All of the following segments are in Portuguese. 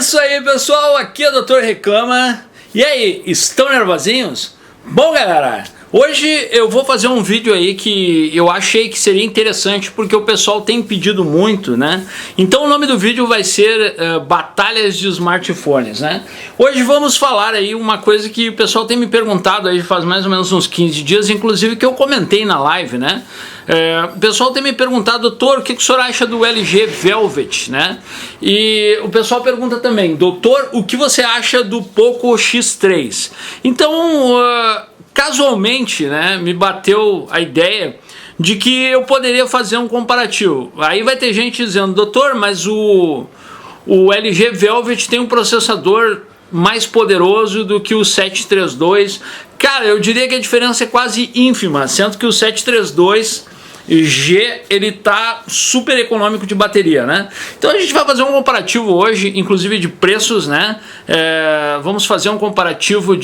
isso aí, pessoal, aqui é o Dr. Reclama. E aí, estão nervosinhos? Bom, galera, hoje eu vou fazer um vídeo aí que eu achei que seria interessante porque o pessoal tem pedido muito, né? Então o nome do vídeo vai ser Batalhas de Smartphones, né? Hoje vamos falar aí uma coisa que o pessoal tem me perguntado aí faz mais ou menos uns 15 dias, inclusive que eu comentei na live, né? O pessoal tem me perguntado, doutor, o que o senhor acha do LG Velvet, né? E o pessoal pergunta também, doutor, o que você acha do Poco X3? Então, casualmente, né, me bateu a ideia de que eu poderia fazer um comparativo. Aí vai ter gente dizendo, doutor, mas o LG Velvet tem um processador mais poderoso do que o 732. Cara, eu diria que a diferença é quase ínfima, sendo que o 732G ele tá super econômico de bateria, né? Então a gente vai fazer um comparativo hoje, inclusive de preços, né? Vamos fazer um comparativo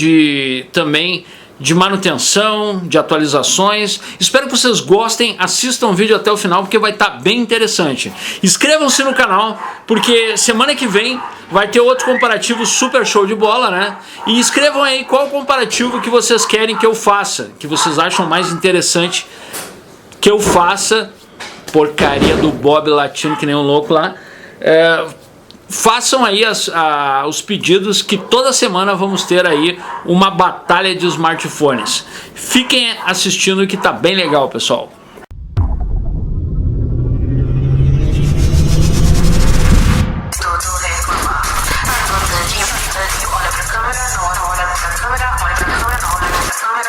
também de manutenção, de atualizações. Espero que vocês gostem, assistam o vídeo até o final porque vai estar bem interessante. Inscrevam-se no canal porque semana que vem vai ter outro comparativo super show de bola, né? E escrevam aí qual comparativo que vocês querem que eu faça, que vocês acham mais interessante que eu faça. Porcaria do Bob latindo que nem um louco lá. Façam aí os pedidos que toda semana vamos ter aí uma batalha de smartphones. Fiquem assistindo que tá bem legal, pessoal.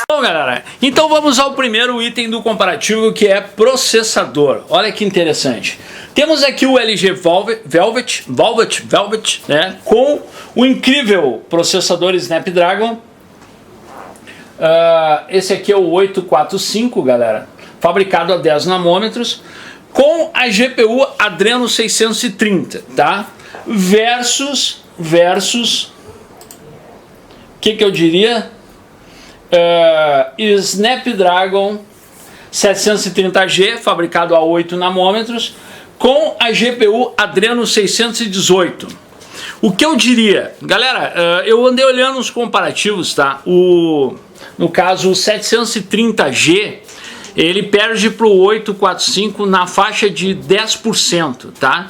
Bom, galera, então vamos ao primeiro item do comparativo, que é processador. Olha que interessante. Temos aqui o LG Velvet, né, com o incrível processador Snapdragon. Esse aqui é o 845, galera, fabricado a 10 nanômetros, com a GPU Adreno 630, tá? Versus, que eu diria? Snapdragon 730G, fabricado a 8 nanômetros, com a GPU Adreno 618. O que eu diria? Galera, eu andei olhando os comparativos, tá? No caso, o 730G, ele perde para o 845 na faixa de 10%, tá?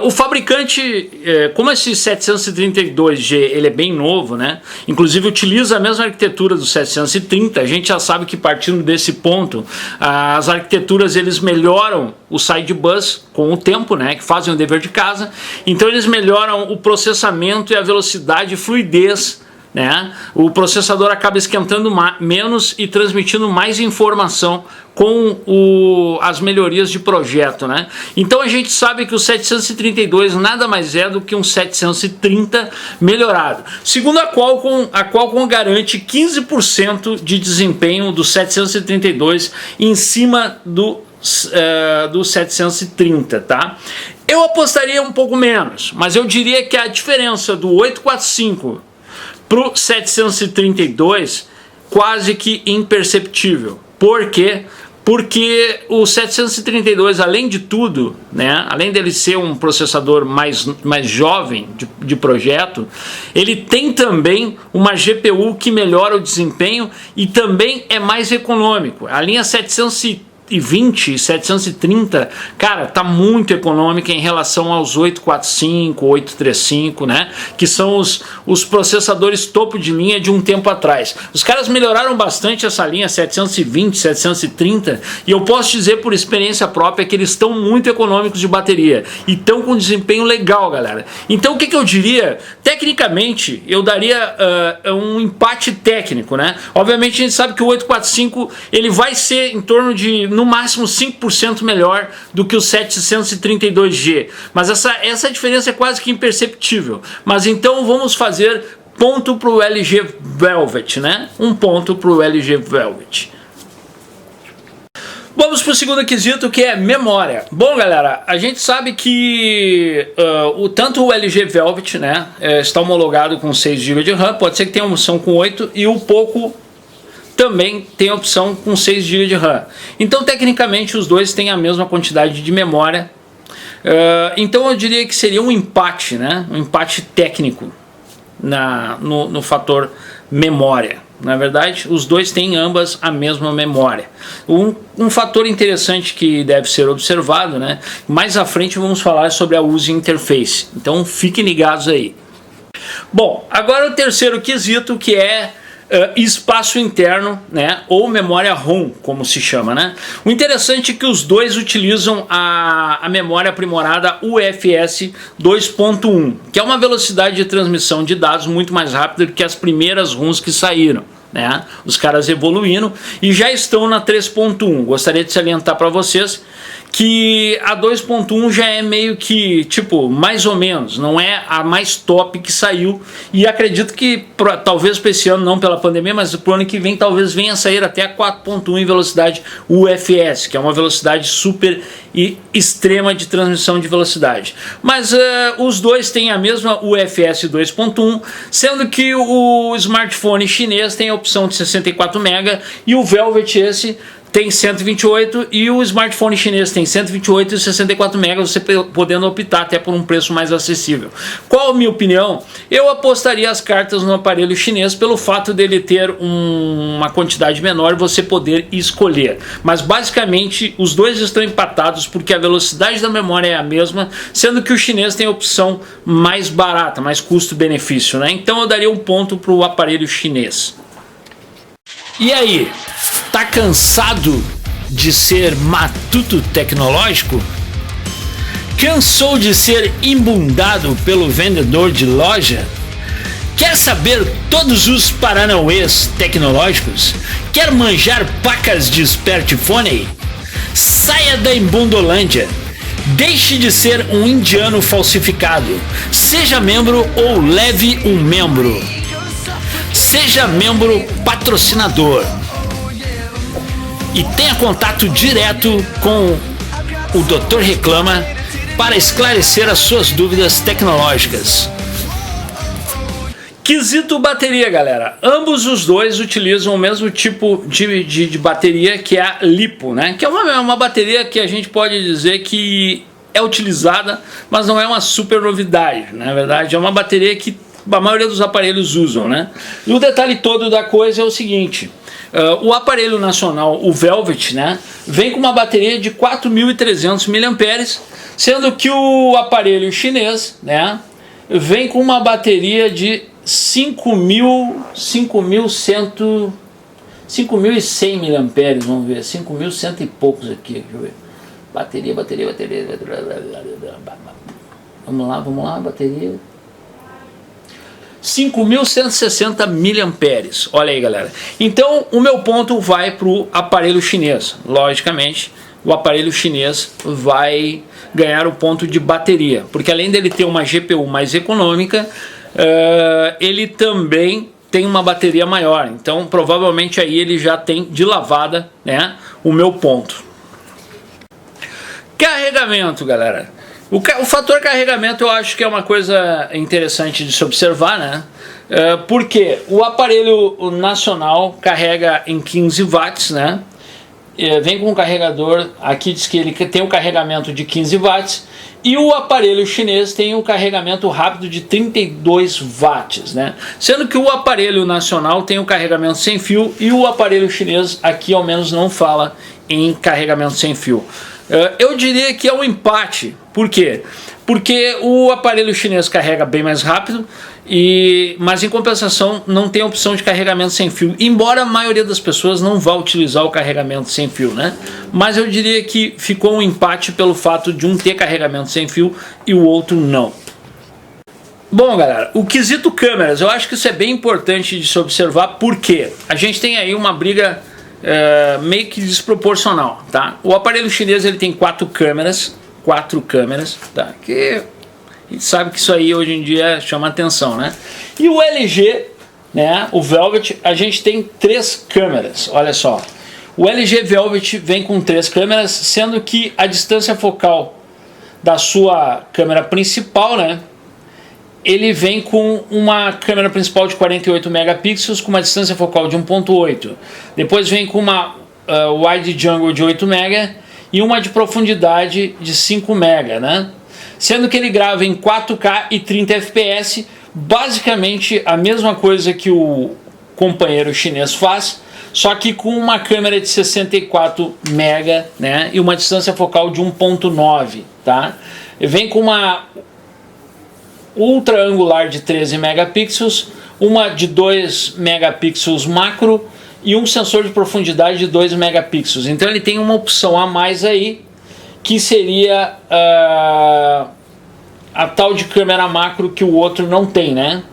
O fabricante, como esse 732G ele é bem novo, né? Inclusive utiliza a mesma arquitetura do 730, a gente já sabe que partindo desse ponto, as arquiteturas eles melhoram o sidebus com o tempo, né? Que fazem o dever de casa, então eles melhoram o processamento e a velocidade e fluidez, né? O processador acaba esquentando menos e transmitindo mais informação com as melhorias de projeto, né? Então a gente sabe que o 732 nada mais é do que um 730 melhorado. Segundo a Qualcomm garante 15% de desempenho do 732 em cima do 730, tá? Eu apostaria um pouco menos, mas eu diria que a diferença do 845 para o 732 quase que imperceptível. Por quê? Porque o 732, além de tudo, né, além dele ser um processador mais jovem de projeto, ele tem também uma GPU que melhora o desempenho e também é mais econômico. A linha 720 e 730, cara, tá muito econômica em relação aos 845, 835, né? Que são os processadores topo de linha de um tempo atrás. Os caras melhoraram bastante essa linha 720, 730 e eu posso dizer por experiência própria que eles estão muito econômicos de bateria e estão com desempenho legal, galera. Então o que eu diria? Tecnicamente eu daria um empate técnico, né? Obviamente a gente sabe que o 845 ele vai ser em torno de no máximo 5% melhor do que o 732G, mas essa diferença é quase que imperceptível. Mas então vamos fazer ponto para o LG Velvet, né? Um ponto para o LG Velvet. Vamos para o segundo quesito, que é memória. Bom, galera, a gente sabe que tanto o LG Velvet, né, está homologado com 6 GB de RAM, pode ser que tenha uma opção com 8, e o Poco também tem a opção com 6 GB de RAM. Então, tecnicamente, os dois têm a mesma quantidade de memória Então eu diria que seria um empate, né? Um empate técnico no fator memória. Na verdade, os dois têm ambas a mesma memória. Um fator interessante que deve ser observado, né? Mais à frente vamos falar sobre a User Interface. Então fiquem ligados aí. Bom, agora o terceiro quesito, que é espaço interno, né, ou memória ROM, como se chama, né? O interessante é que os dois utilizam a memória aprimorada UFS 2.1, que é uma velocidade de transmissão de dados muito mais rápida do que as primeiras ROMs que saíram, né? Os caras evoluindo e já estão na 3.1. Gostaria de salientar para vocês que a 2.1 já é meio que, tipo, mais ou menos, não é a mais top que saiu, e acredito que talvez para esse ano, não pela pandemia, mas para o ano que vem talvez venha a sair até a 4.1 em velocidade UFS, que é uma velocidade super e extrema de transmissão de velocidade. Mas os dois têm a mesma UFS 2.1, sendo que o smartphone chinês tem a opção de 64 MB e o Velvet esse tem 128 e o smartphone chinês tem 128 e 64 MB, você podendo optar até por um preço mais acessível. Qual a minha opinião? Eu apostaria as cartas no aparelho chinês pelo fato dele ter uma quantidade menor e você poder escolher. Mas basicamente os dois estão empatados porque a velocidade da memória é a mesma, sendo que o chinês tem a opção mais barata, mais custo-benefício, né? Então eu daria um ponto para o aparelho chinês. E aí? Tá cansado de ser matuto tecnológico? Cansou de ser embundado pelo vendedor de loja? Quer saber todos os paranauês tecnológicos? Quer manjar pacas de smartphone? Saia da embundolândia. Deixe de ser um indiano falsificado. Seja membro ou leve um membro. Seja membro patrocinador. E tenha contato direto com o Dr. Reclama para esclarecer as suas dúvidas tecnológicas. Quesito bateria, galera. Ambos os dois utilizam o mesmo tipo de bateria, que é a LiPo, né? Que é uma bateria que a gente pode dizer que é utilizada, mas não é uma super novidade. Na verdade, é uma bateria que a maioria dos aparelhos usam, né? E o detalhe todo da coisa é o seguinte: o aparelho nacional, o Velvet, né, vem com uma bateria de 4.300 mAh, sendo que o aparelho chinês, né, vem com uma bateria de 5.100 mAh, vamos ver, 5.100 e poucos aqui, deixa eu ver. Bateria. Vamos lá, bateria. 5.160 mAh. Olha aí, galera. Então o meu ponto vai para o aparelho chinês. Logicamente, o aparelho chinês vai ganhar o ponto de bateria, porque além dele ter uma GPU mais econômica, ele também tem uma bateria maior. Então provavelmente aí ele já tem de lavada, né, o meu ponto. Carregamento, galera. O fator carregamento eu acho que é uma coisa interessante de se observar, né? Porque o aparelho nacional carrega em 15 watts, né? Vem com um carregador, aqui diz que ele tem um carregamento de 15 watts, e o aparelho chinês tem um carregamento rápido de 32 watts, né? Sendo que o aparelho nacional tem um carregamento sem fio e o aparelho chinês aqui ao menos não fala em carregamento sem fio. Eu diria que é um empate. Por quê? Porque o aparelho chinês carrega bem mais rápido, mas em compensação não tem opção de carregamento sem fio, embora a maioria das pessoas não vá utilizar o carregamento sem fio, né? Mas eu diria que ficou um empate pelo fato de um ter carregamento sem fio e o outro não. Bom, galera, o quesito câmeras, eu acho que isso é bem importante de se observar, porque a gente tem aí uma briga meio que desproporcional, tá? O aparelho chinês ele tem 4 câmeras, tá? Que a gente sabe que isso aí hoje em dia chama atenção, né? E o LG, né, o Velvet, a gente tem 3 câmeras, olha só. O LG Velvet vem com 3 câmeras, sendo que a distância focal da sua câmera principal, né, ele vem com uma câmera principal de 48 megapixels com uma distância focal de 1.8. Depois vem com uma wide angle de 8 mega e uma de profundidade de 5 MB, né? Sendo que ele grava em 4K e 30 FPS, basicamente a mesma coisa que o companheiro chinês faz, só que com uma câmera de 64 MB, né? E uma distância focal de 1.9, tá? Vem com uma ultra angular de 13 megapixels, uma de 2 megapixels macro e um sensor de profundidade de 2 megapixels. Então ele tem uma opção a mais aí, que seria a tal de câmera macro que o outro não tem, né?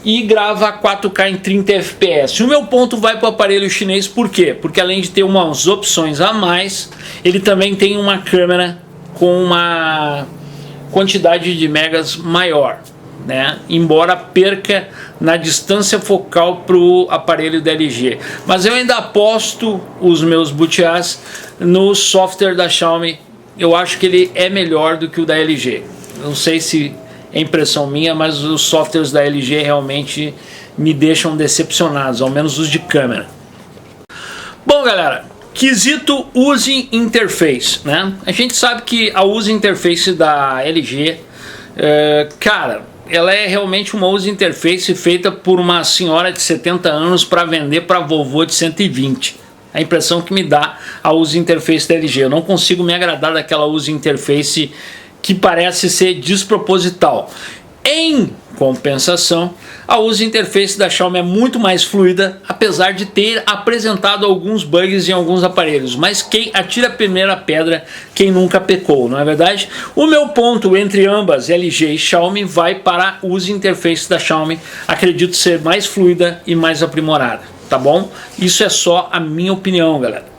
E grava 4K em 30 FPS. O meu ponto vai para o aparelho chinês, por quê? Porque além de ter umas opções a mais, ele também tem uma câmera com uma quantidade de megas maior, né? Embora perca na distância focal para o aparelho da LG. Mas eu ainda aposto os meus butiás no software da Xiaomi. Eu acho que ele é melhor do que o da LG. Não sei se é impressão minha, mas os softwares da LG realmente me deixam decepcionados, ao menos os de câmera. Bom, galera, quesito User Interface, né? A gente sabe que a User Interface da LG, cara, ela é realmente uma User Interface feita por uma senhora de 70 anos para vender para vovô de 120. A impressão que me dá a User Interface da LG. Eu não consigo me agradar daquela User Interface que parece ser desproposital. Em compensação, a User Interface da Xiaomi é muito mais fluida, apesar de ter apresentado alguns bugs em alguns aparelhos. Mas quem atira a primeira pedra, quem nunca pecou, não é verdade? O meu ponto entre ambas, LG e Xiaomi, vai para a User Interface da Xiaomi. Acredito ser mais fluida e mais aprimorada, tá bom? Isso é só a minha opinião, galera.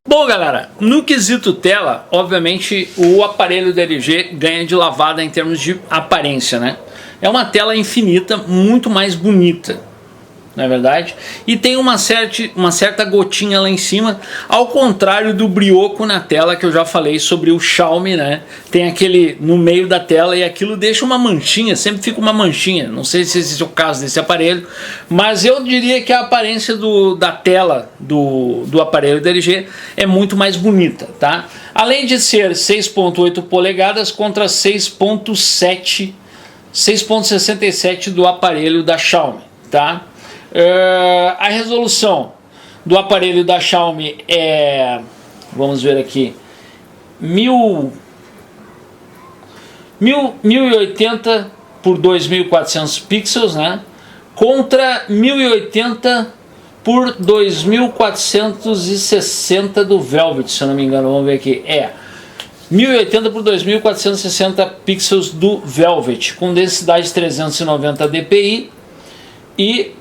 Bom, galera, no quesito tela, obviamente o aparelho da LG ganha de lavada em termos de aparência, né? É uma tela infinita, muito mais bonita, não é verdade? E tem uma certa gotinha lá em cima, ao contrário do brioco na tela que eu já falei sobre o Xiaomi, né? Tem aquele no meio da tela e aquilo deixa uma manchinha, sempre fica uma manchinha. Não sei se esse é o caso desse aparelho, mas eu diria que a aparência da tela do aparelho da LG é muito mais bonita, tá? Além de ser 6.8 polegadas contra 6.67 do aparelho da Xiaomi, tá? A resolução do aparelho da Xiaomi é, vamos ver aqui, 1080 por 2400 pixels, né? Contra 1080 por 2460 do Velvet, se eu não me engano. Vamos ver aqui, 1080 por 2460 pixels do Velvet, com densidade 390 dpi e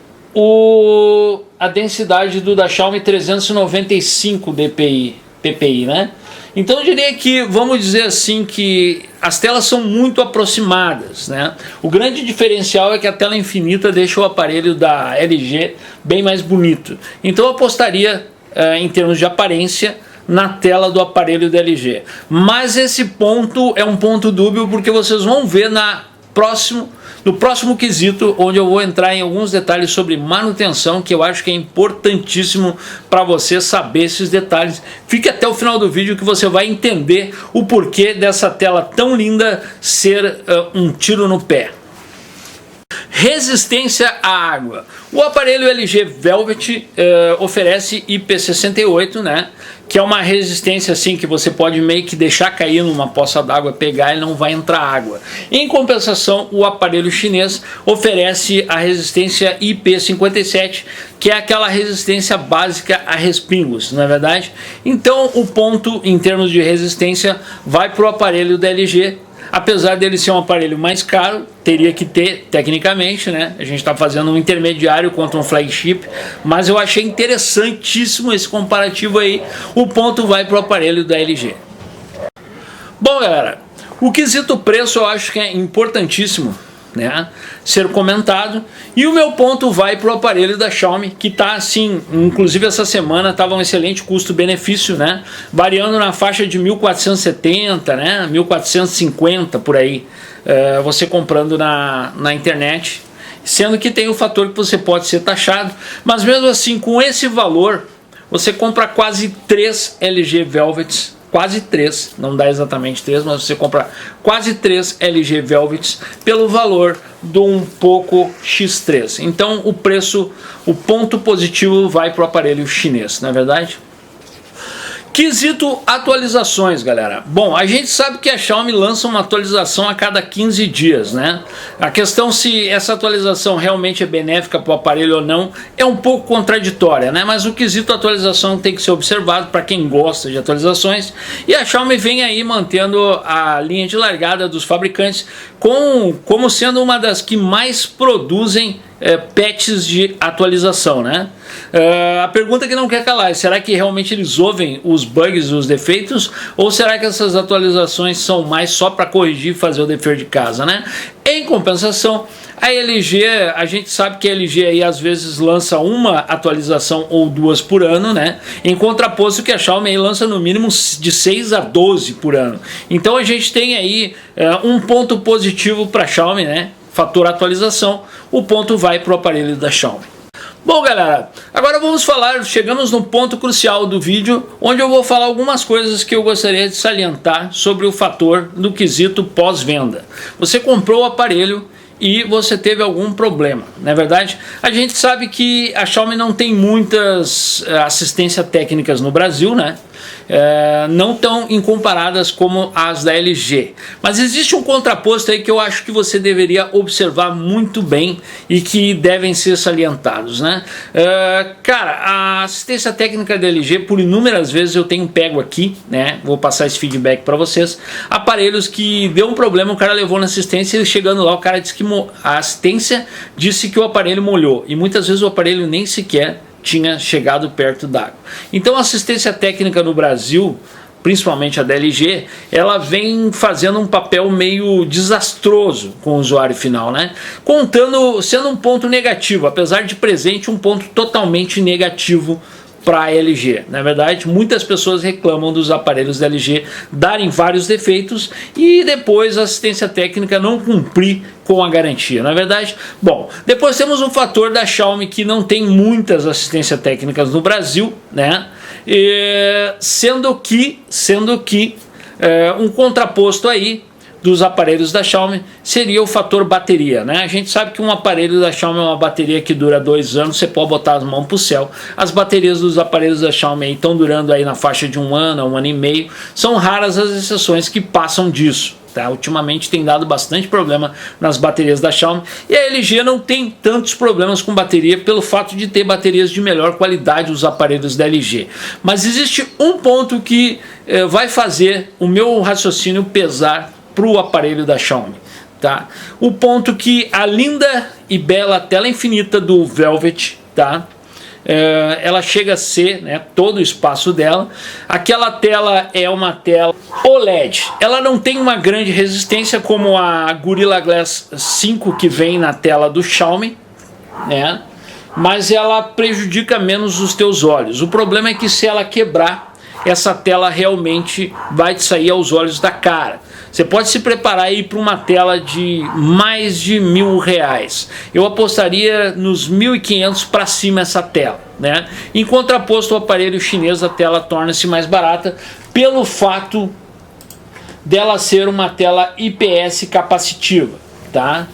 a densidade do da Xiaomi 395 ppi, né? Então eu diria que, vamos dizer assim, que as telas são muito aproximadas, né? O grande diferencial é que a tela infinita deixa o aparelho da LG bem mais bonito. Então eu apostaria, em termos de aparência, na tela do aparelho da LG. Mas esse ponto é um ponto dúbio, porque vocês vão ver no próximo quesito, onde eu vou entrar em alguns detalhes sobre manutenção, que eu acho que é importantíssimo para você saber esses detalhes. Fique até o final do vídeo que você vai entender o porquê dessa tela tão linda ser um tiro no pé. Resistência à água. O aparelho LG Velvet oferece IP68, né? Que é uma resistência assim que você pode meio que deixar cair numa poça d'água, pegar e não vai entrar água. Em compensação, o aparelho chinês oferece a resistência IP57, que é aquela resistência básica a respingos, não é verdade? Então o ponto em termos de resistência vai para o aparelho da LG. Apesar dele ser um aparelho mais caro, teria que ter, tecnicamente, né? A gente está fazendo um intermediário contra um flagship, mas eu achei interessantíssimo esse comparativo aí. O ponto vai para o aparelho da LG. Bom, galera, o quesito preço eu acho que é importantíssimo, né, ser comentado, e o meu ponto vai para o aparelho da Xiaomi, que está assim, inclusive essa semana estava um excelente custo-benefício, né, variando na faixa de 1470, né, 1450 por aí, você comprando na internet, sendo que tem o fator que você pode ser taxado, mas mesmo assim, com esse valor, você compra quase 3 LG Velvets, quase 3, não dá exatamente 3, mas você compra quase 3 LG Velvets pelo valor do um Poco X3. Então o preço, o ponto positivo vai para o aparelho chinês, não é verdade? Quesito atualizações, galera. Bom, a gente sabe que a Xiaomi lança uma atualização a cada 15 dias, né? A questão se essa atualização realmente é benéfica para o aparelho ou não é um pouco contraditória, né? Mas o quesito atualização tem que ser observado para quem gosta de atualizações. E a Xiaomi vem aí mantendo a linha de largada dos fabricantes como sendo uma das que mais produzem patches de atualização, né? A pergunta que não quer calar é: será que realmente eles ouvem os bugs, os defeitos, ou será que essas atualizações são mais só para corrigir e fazer o dever de casa, né? Em compensação, a LG, a gente sabe que a LG aí às vezes lança uma atualização ou duas por ano, né? Em contraposto que a Xiaomi aí lança no mínimo de 6 a 12 por ano. Então a gente tem aí um ponto positivo para a Xiaomi, né? Fator atualização, o ponto vai para o aparelho da Xiaomi. Bom, galera, agora vamos falar, chegamos no ponto crucial do vídeo, onde eu vou falar algumas coisas que eu gostaria de salientar sobre o fator do quesito pós-venda. Você comprou o aparelho e você teve algum problema, não é verdade? A gente sabe que a Xiaomi não tem muitas assistências técnicas no Brasil, né? Não tão incomparadas como as da LG, mas existe um contraposto aí que eu acho que você deveria observar muito bem e que devem ser salientados, né? Cara, a assistência técnica da LG, por inúmeras vezes eu tenho pego aqui, né? Vou passar esse feedback para vocês. Aparelhos que deu um problema, o cara levou na assistência e chegando lá o cara disse que a assistência disse que o aparelho molhou, e muitas vezes o aparelho nem sequer tinha chegado perto d'água. Então a assistência técnica no Brasil, principalmente a da LG, ela vem fazendo um papel meio desastroso com o usuário final, né? Sendo um ponto negativo, apesar de presente um ponto totalmente negativo para a LG. Na verdade, muitas pessoas reclamam dos aparelhos da LG darem vários defeitos e depois a assistência técnica não cumprir com a garantia, na verdade. Bom, depois temos um fator da Xiaomi que não tem muitas assistências técnicas no Brasil, né? Sendo que um contraposto aí dos aparelhos da Xiaomi seria o fator bateria, né? A gente sabe que um aparelho da Xiaomi é uma bateria que dura 2 anos, você pode botar as mãos pro céu. As baterias dos aparelhos da Xiaomi estão durando aí na faixa de 1 ano, 1 ano e meio. São raras as exceções que passam disso, tá? Ultimamente tem dado bastante problema nas baterias da Xiaomi, e a LG não tem tantos problemas com bateria pelo fato de ter baterias de melhor qualidade os aparelhos da LG. Mas existe um ponto que vai fazer o meu raciocínio pesar para o aparelho da Xiaomi, tá? O ponto que a linda e bela tela infinita do Velvet, tá? Ela chega a ser, né, todo o espaço dela. Aquela tela é uma tela OLED. Ela não tem uma grande resistência como a Gorilla Glass 5 que vem na tela do Xiaomi, né? Mas ela prejudica menos os teus olhos. O problema é que se ela quebrar, essa tela realmente vai te sair aos olhos da cara. Você pode se preparar aí para uma tela de mais de R$1.000. Eu apostaria nos 1.500 para cima essa tela, né? Em contraposto ao aparelho chinês, a tela torna-se mais barata pelo fato dela ser uma tela IPS capacitiva, tá?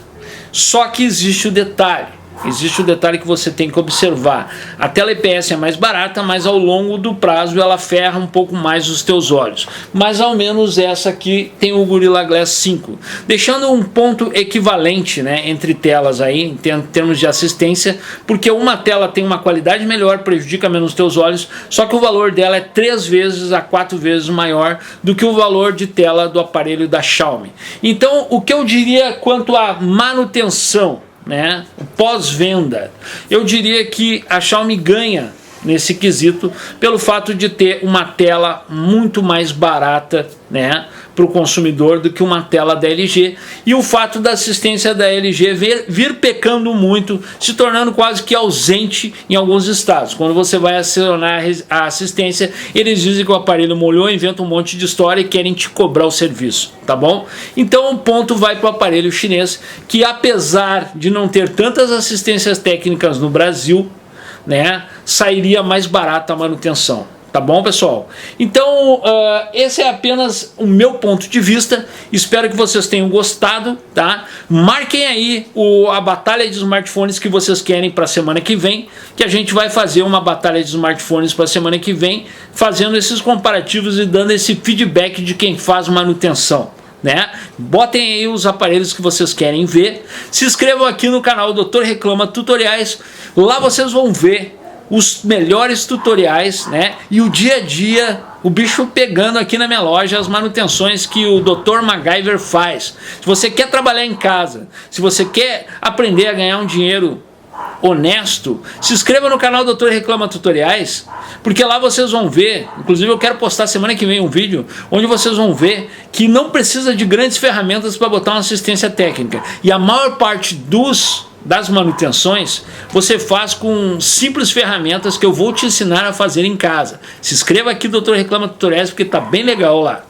Só que existe o detalhe. Existe o detalhe que você tem que observar. A tela IPS é mais barata, mas ao longo do prazo ela ferra um pouco mais os teus olhos. Mas ao menos essa aqui tem o Gorilla Glass 5, deixando um ponto equivalente, né, entre telas aí, em termos de assistência, porque uma tela tem uma qualidade melhor, prejudica menos os teus olhos, só que o valor dela é 3 vezes a 4 vezes maior do que o valor de tela do aparelho da Xiaomi. Então, o que eu diria quanto à manutenção, né, pós-venda, eu diria que a Xiaomi ganha nesse quesito pelo fato de ter uma tela muito mais barata, né, para o consumidor do que uma tela da LG, e o fato da assistência da LG vir pecando muito, se tornando quase que ausente em alguns estados. Quando você vai acionar a assistência, eles dizem que o aparelho molhou, inventam um monte de história e querem te cobrar o serviço, tá bom? Então o ponto vai para o aparelho chinês, que apesar de não ter tantas assistências técnicas no Brasil, né, sairia mais barata a manutenção. Tá bom, pessoal? Então, esse é apenas o meu ponto de vista. Espero que vocês tenham gostado, tá? Marquem aí a batalha de smartphones que vocês querem para a semana que vem, que a gente vai fazer uma batalha de smartphones para a semana que vem, fazendo esses comparativos e dando esse feedback de quem faz manutenção. Né? Botem aí os aparelhos que vocês querem ver. Se inscrevam aqui no canal Dr. Reclama Tutoriais. Lá vocês vão ver os melhores tutoriais, né? E o dia a dia, o bicho pegando aqui na minha loja, as manutenções que o Dr. MacGyver faz. Se você quer trabalhar em casa, se você quer aprender a ganhar um dinheiro honesto, se inscreva no canal Dr. Reclama Tutoriais, porque lá vocês vão ver, inclusive eu quero postar semana que vem um vídeo, onde vocês vão ver que não precisa de grandes ferramentas para botar uma assistência técnica, e a maior parte das manutenções você faz com simples ferramentas que eu vou te ensinar a fazer em casa. Se inscreva aqui Dr. Reclama Tutoriais, porque tá bem legal lá.